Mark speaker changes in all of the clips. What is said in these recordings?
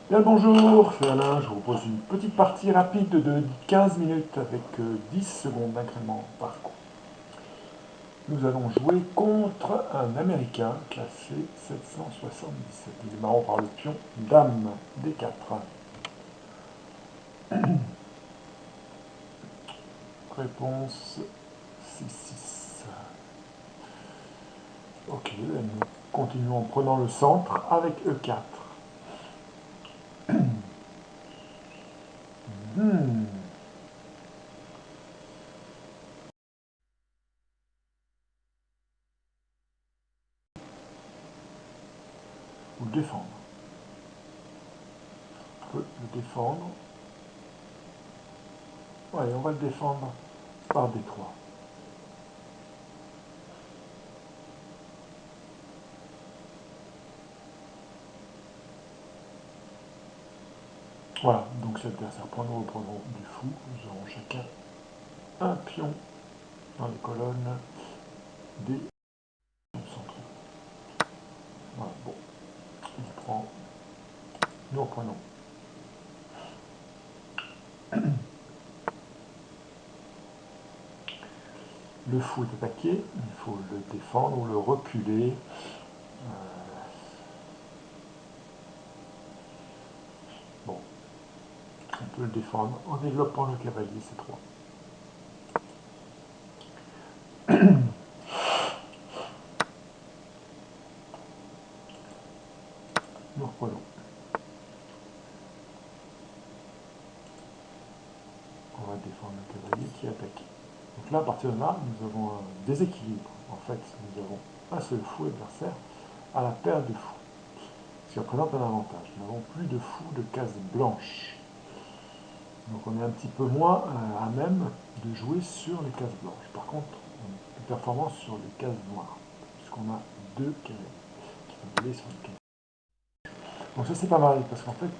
Speaker 1: Bien le bonjour, c'est Alain, je vous propose une petite partie rapide de 15 minutes avec 10 secondes d'incrément par coup. Nous allons jouer contre un Américain classé 777. Il est marrant par le pion Dame D4. Réponse C6. Ok, nous continuons en prenant le centre avec E4. Hmm. Ou le défendre. On peut le défendre. Ouais, on va le défendre par D3. Voilà, donc cet adversaire prend, nous reprendrons du fou. Nous aurons chacun un pion dans les colonnes des pions centraux. Voilà, bon, il prend, nous reprenons. Le fou est attaqué, il faut le défendre ou le reculer. Bon, on peut le défendre en développant le cavalier C3. Nous reprenons. On va défendre le cavalier qui est attaqué. Donc là, à partir de là, nous avons un déséquilibre. En fait, nous avons un seul fou adversaire à la paire de fous. Ce qui représente un avantage. Nous n'avons plus de fous de cases blanches. Donc on est un petit peu moins à même de jouer sur les cases blanches. Par contre, on est plus performant sur les cases noires, puisqu'on a deux cavaliers qui sont volés sur les cases. Donc ça c'est pas mal, parce qu'en fait,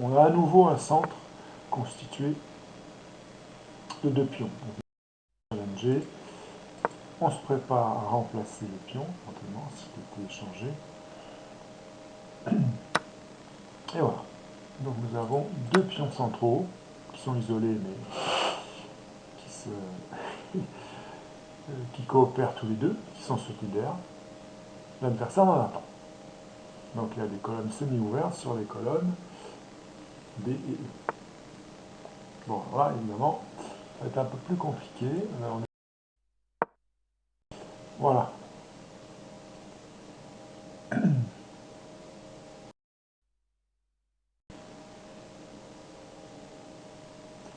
Speaker 1: on a à nouveau un centre constitué de deux pions. On peut challenger, on se prépare à remplacer le pion, éventuellement, s'il était échangé. Et voilà. Donc nous avons deux pions centraux, qui sont isolés, mais qui coopèrent tous les deux, qui sont solidaires. L'adversaire n'en a pas. Donc il y a des colonnes semi-ouvertes sur les colonnes B et E. Bon, là, évidemment, ça va être un peu plus compliqué. Voilà.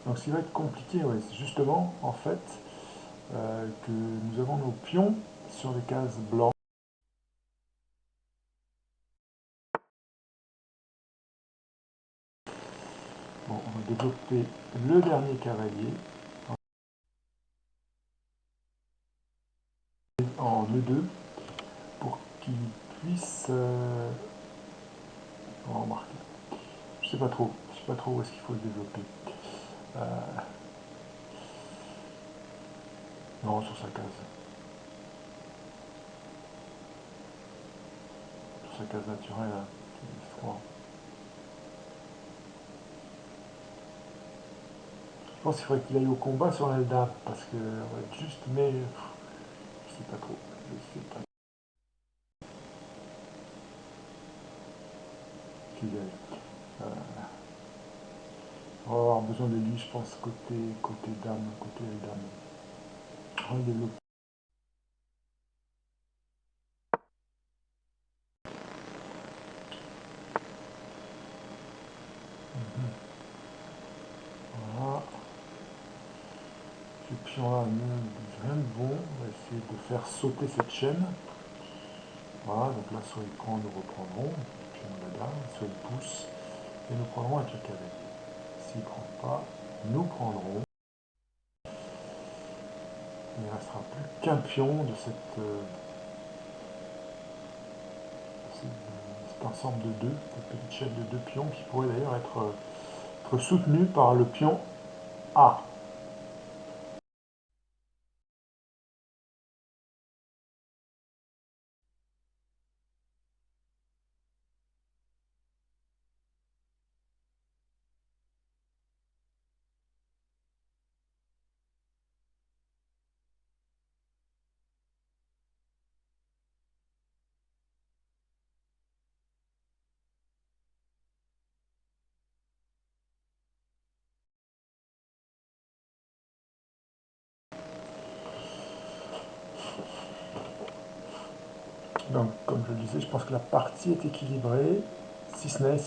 Speaker 1: Donc ce qui va être compliqué, ouais, c'est justement, en fait, que nous avons nos pions sur les cases blanches. Bon, on va développer le dernier cavalier en E2 pour qu'il puisse... on va remarquer. Je sais pas trop. Je sais pas trop où est-ce qu'il faut le développer. Euh, non, sur sa case. Sur sa case naturelle, hein, c'est 3. Je pense qu'il faudrait qu'il aille au combat sur l'Eldab, parce que on va être juste, mais je sais pas trop. Je sais pas qu'il aille. On va avoir besoin de lui, je pense, côté dame, côté Eldam. On va le développer. Voilà. Ce pion-là ne dit rien de bon. On va essayer de faire sauter cette chaîne. Voilà, donc là, soit il prend, nous reprendrons. Le pion de la dame, soit il pousse, et nous prendrons avec le cavalier. S'il ne prend pas, nous prendrons. Il ne restera plus qu'un pion de cet ensemble de deux, cette petite chaîne de deux pions qui pourrait d'ailleurs être soutenue par le pion A. Donc, comme je le disais, je pense que la partie est équilibrée, si ce n'est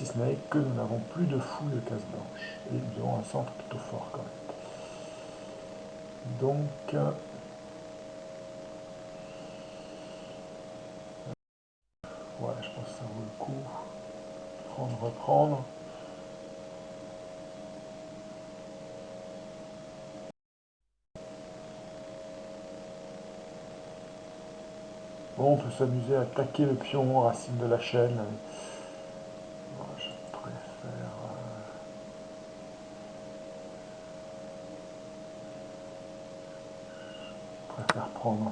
Speaker 1: que nous n'avons plus de fou de case blanche. Et nous avons un centre plutôt fort quand même. Donc, ouais, je pense que ça vaut le coup. Prendre, reprendre. Bon, on peut s'amuser à attaquer le pion racine de la chaîne. Bon, je préfère prendre.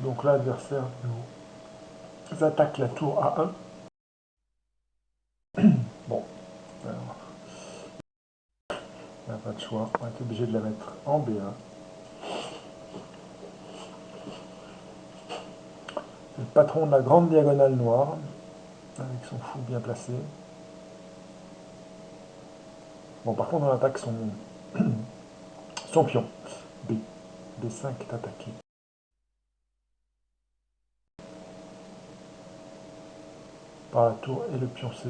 Speaker 1: Donc là, l'adversaire nous attaque la tour A1. Bon, alors, on n'a pas de choix, on va être obligé de la mettre en B1. C'est le patron de la grande diagonale noire, avec son fou bien placé. Bon, par contre, on attaque son pion. B. B5 est attaqué. Par la tour et le pion C.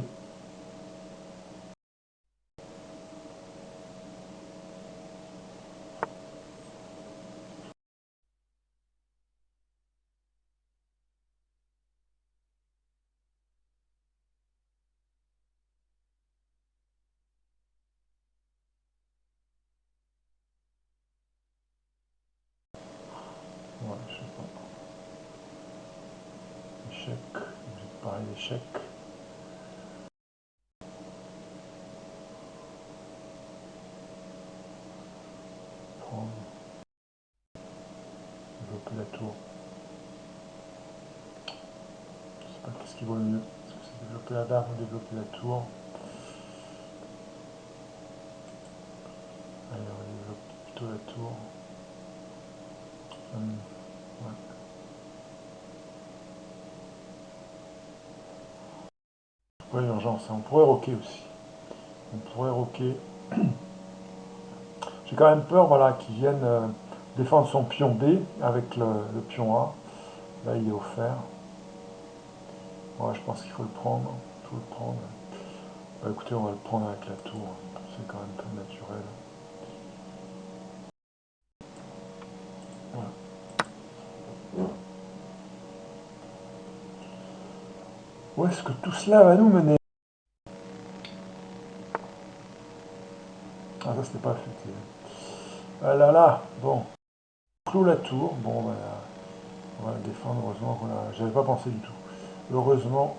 Speaker 1: Ouais, je sais pas. Échec. Pareil, échec. Prendre. Développer la tour. Je sais pas qu'est-ce qui vaut le mieux. Est-ce que c'est développer la dame ou développer la tour? Allez, on va développer plutôt la tour. Ouais. Pas d'urgence, hein. On pourrait roquer aussi. On pourrait roquer. J'ai quand même peur, voilà, qu'il vienne défendre son pion B avec le pion A. Là, il est offert. Ouais, je pense qu'il faut le prendre. Il faut le prendre. Bah, écoutez, on va le prendre avec la tour. C'est quand même très naturel. Voilà. Où est-ce que tout cela va nous mener? Ah, ça, c'était pas affecté. Ah là là, bon. Clou la tour. Bon, on va la défendre. Heureusement qu'on a. J'avais pas pensé du tout. Heureusement,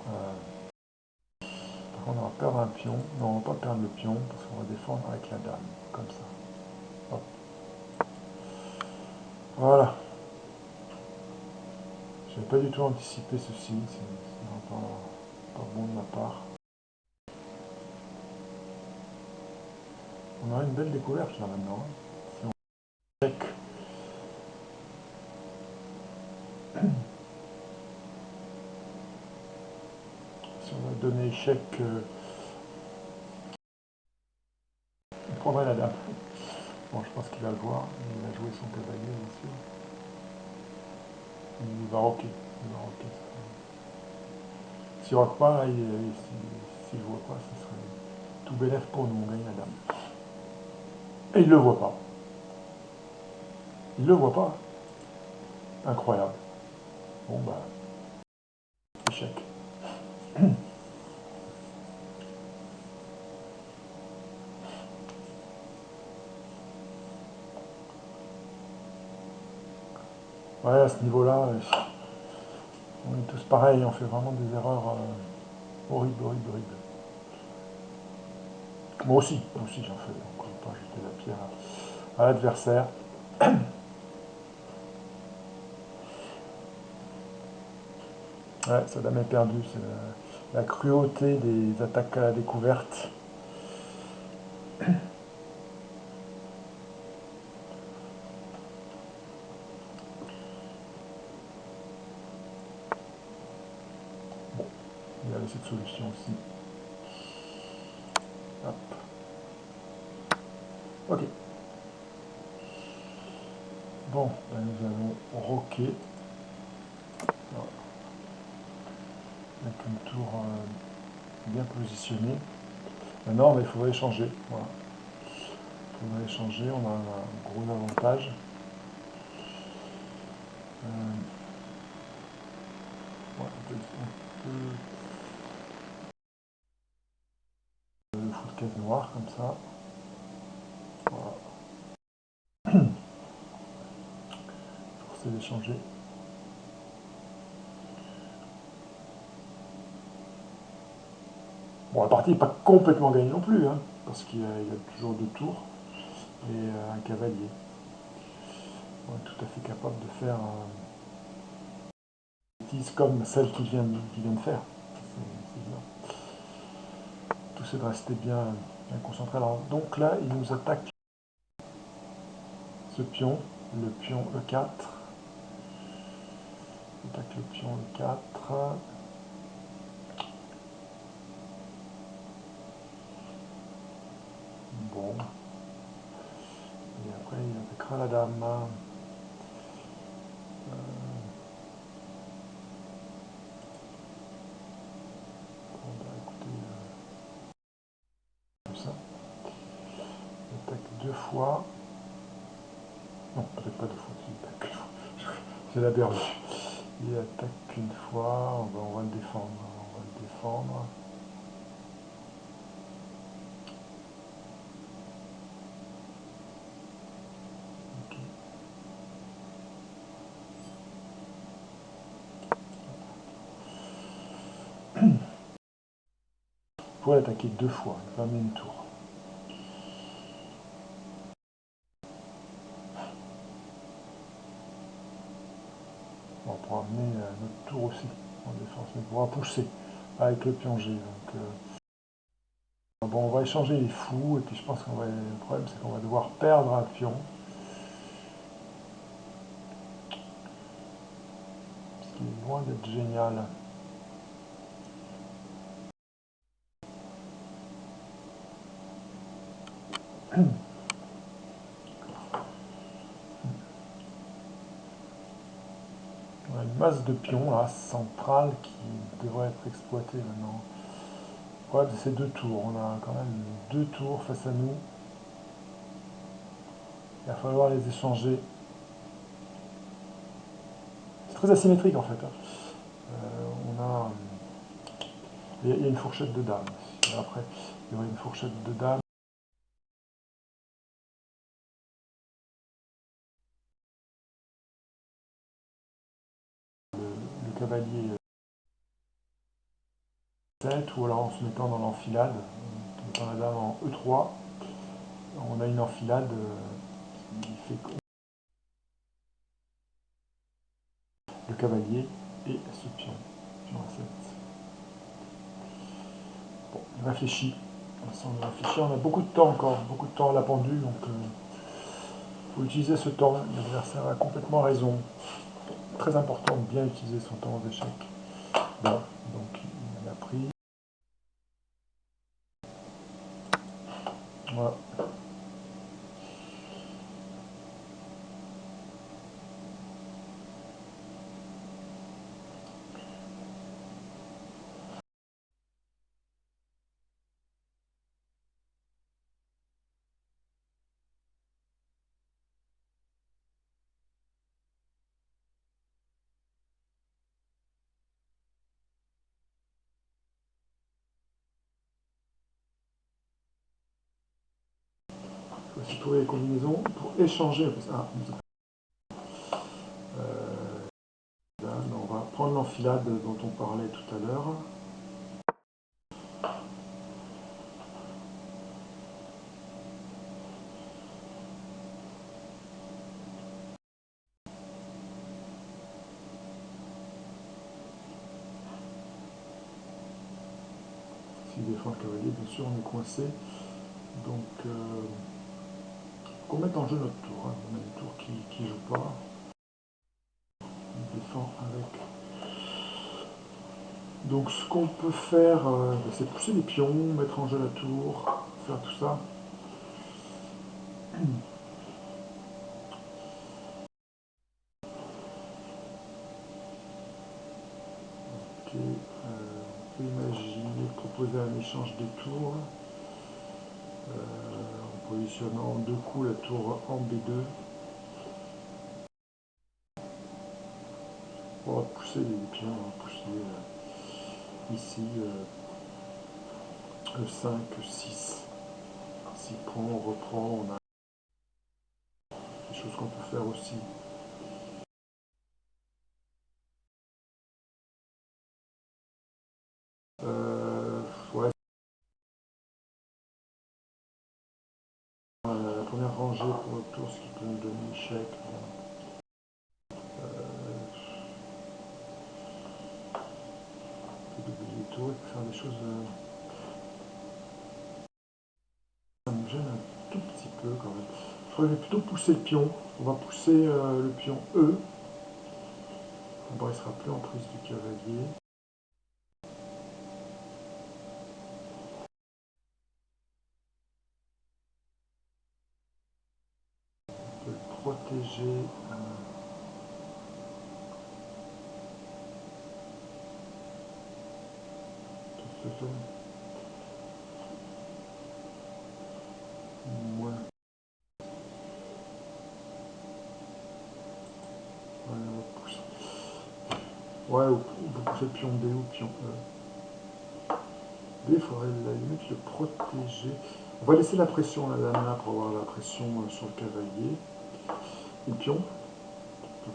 Speaker 1: par contre, on va perdre un pion. Non, on va pas perdre le pion parce qu'on va défendre avec la dame. Comme ça. Hop. Voilà. Je n'avais pas du tout anticipé ceci. C'est vraiment pas bon de ma part. On aura une belle découverte là maintenant. Si on check. Si on va donner échec, on prendrait la dame. Bon, je pense qu'il va le voir. Il a joué son cavalier, bien sûr. Il va rocker. Il va rocker. S'il ne rock pas, s'il ne voit pas, ce serait tout bénéf pour nous. On gagne la dame. Et il ne le voit pas. Il ne le voit pas. Incroyable. Bon, bah, échec. Ouais, à ce niveau-là, on est tous pareils. On fait vraiment des erreurs horribles, horribles, horribles. Moi aussi j'en fais. Donc, on ne va pas jeter la pierre à l'adversaire. Ouais, sa dame est perdue. C'est la cruauté des attaques à la découverte. Il y avait cette solution aussi. Hop. Ok. Bon, ben nous allons roquer. Avec une tour bien positionnée. Maintenant, il faudrait échanger. Voilà. Il faudrait échanger, on a un gros avantage. Ouais, on peut foutre case noire comme ça. Voilà. Forcer d'échanger. Bon, la partie n'est pas complètement gagnée non plus, hein, parce qu'il y a toujours 2 tours et un cavalier. On est tout à fait capable de faire une bêtise comme celle qu'il vient de faire. C'est bien. Tout c'est de rester bien concentré. Alors, donc là, il nous attaque ce pion, le pion E4. Il attaque le pion E4. Bon. Et après, il attaquera la dame. Bon, bah, écoutez, comme ça. Il attaque 2 fois. Non, peut-être pas 2 fois. Il attaque une fois. J'ai la berlue. Il attaque une fois. On va le défendre. On va le défendre. Okay. Il pourrait attaquer 2 fois. Il va amener une tour. On pourra amener notre tour aussi en défense. Mais il pourra pousser avec le pion G. Donc, bon, on va échanger les fous. Et puis je pense qu'on va. Le problème, c'est qu'on va devoir perdre un pion. Ce qui est loin d'être génial. On a une masse de pions là, centrale qui devrait être exploitée maintenant. Le problème, c'est ces 2 tours. On a quand même 2 tours face à nous. Il va falloir les échanger. C'est très asymétrique en fait. On a. Il y a une fourchette de dames. Après, il y aurait une fourchette de dames. Le cavalier 7, ou alors en se mettant dans l'enfilade, en mettant la dame en E3, on a une enfilade qui fait que le cavalier et ce pion, pion A7. Bon, il réfléchit. On réfléchit, on a beaucoup de temps encore, beaucoup de temps à la pendule, donc il faut utiliser ce temps. L'adversaire a complètement raison. Très important de bien utiliser son temps aux échecs. Bon, donc il a pris. Voilà. Il faut aussi trouver les combinaisons pour échanger. Ah, on va prendre l'enfilade dont on parlait tout à l'heure. S'il défend le cavalier, bien sûr, on est coincé. Donc, qu'on mette en jeu notre tour. Hein. On a une tour qui ne joue pas. On défend avec. Donc, ce qu'on peut faire, c'est pousser les pions, mettre en jeu la tour, faire tout ça. Ok, on peut imaginer proposer un échange des tours en positionnant en deux coups la tour en B2. On va pousser les pions, on va pousser ici le 5, 6. S'il prend, on reprend, on a des choses qu'on peut faire aussi. Ouais, la première rangée pour le tour, ce qui peut nous donner échec. On peut doubler les tours et faire des choses. Ça me gêne un tout petit peu quand même. Je crois que je vais plutôt pousser le pion. On va pousser le pion E. Bon, il sera plus en prise du cavalier. On peut le protéger. Ouais. Ouais, ou pousser le pion D ou pion E. D, il faudrait à la limite le protéger. On va laisser la pression là, là pour avoir la pression sur le cavalier. Et le pion,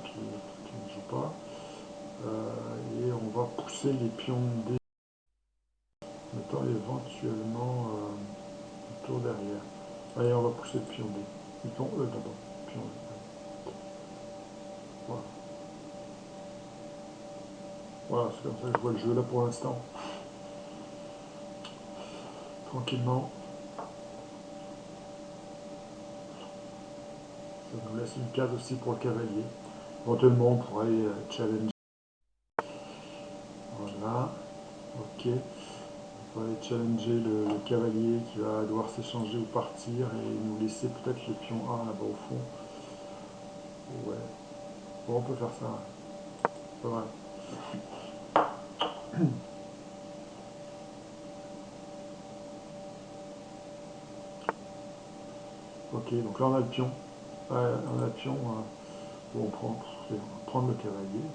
Speaker 1: qui ne joue pas. Et on va pousser les pions D, mettant éventuellement le tour derrière. Allez, on va pousser le pion D. Le pion E d'abord. Pion E. Voilà. Voilà, c'est comme ça que je vois le jeu là pour l'instant. Tranquillement. Ça nous laisse une case aussi pour le cavalier. Éventuellement, on pourrait challenger. Voilà. Ok. On va aller challenger le cavalier qui va devoir s'échanger ou partir et nous laisser peut-être le pion A là-bas au fond. Ouais. Bon, on peut faire ça. C'est pas mal. Ok, donc là on a le pion. On a le pion. Où on va prendre le cavalier.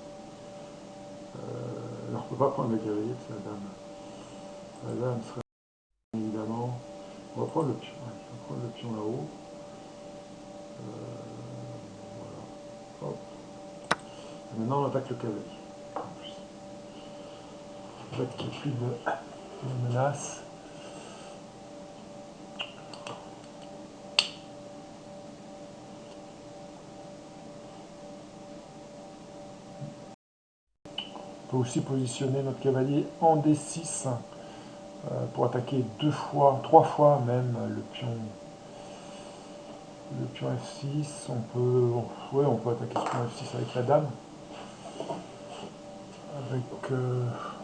Speaker 1: Alors on ne peut pas prendre le cavalier, c'est la dame. La dame serait évidemment. On va prendre le pion. Ouais, on va prendre le pion là-haut. Voilà. Hop. Et maintenant on attaque le cavalier. En plus. En fait, qu'il n'y ait plus de menace. On peut aussi positionner notre cavalier en D6 pour attaquer 2 fois, 3 fois même le pion F6. On peut attaquer ce pion F6 avec la dame.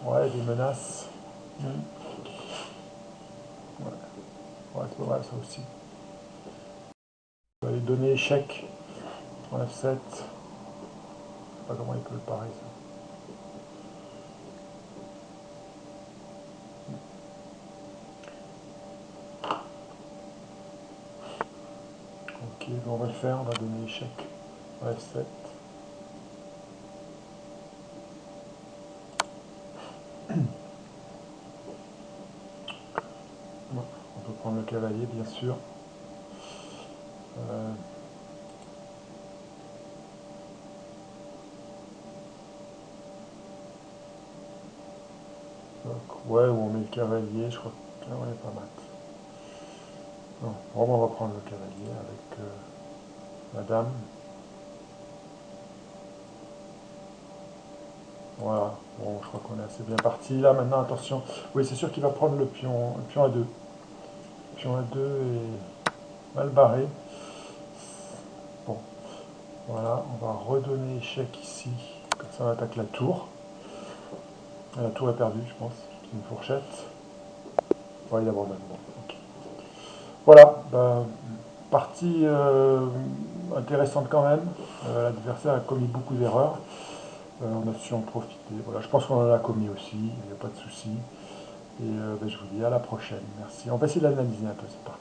Speaker 1: Avec des menaces. Ouais, c'est pas mal ça aussi. On va lui donner échec en F7. Je sais pas comment il peut le parer ça. Ok, on va le faire, on va donner échec en F7. Bon, on peut prendre le cavalier bien sûr. Ouais, où on met le cavalier, je crois que là on est pas mal. Non, vraiment on va prendre le cavalier avec la dame. Voilà, bon je crois qu'on est assez bien parti. Là maintenant attention, oui c'est sûr qu'il va prendre le pion A2. Le pion A2 est mal barré. Bon, voilà, on va redonner échec ici. Comme ça on attaque la tour. La tour est perdue je pense. C'est une fourchette. Ouais, il abandonne. Bon, okay. Voilà, bah, Partie intéressante quand même. L'adversaire a commis beaucoup d'erreurs. On a su en profiter. Voilà, je pense qu'on en a commis aussi, il n'y a pas de souci. Et je vous dis à la prochaine. Merci. On va essayer d'analyser un peu cette partie.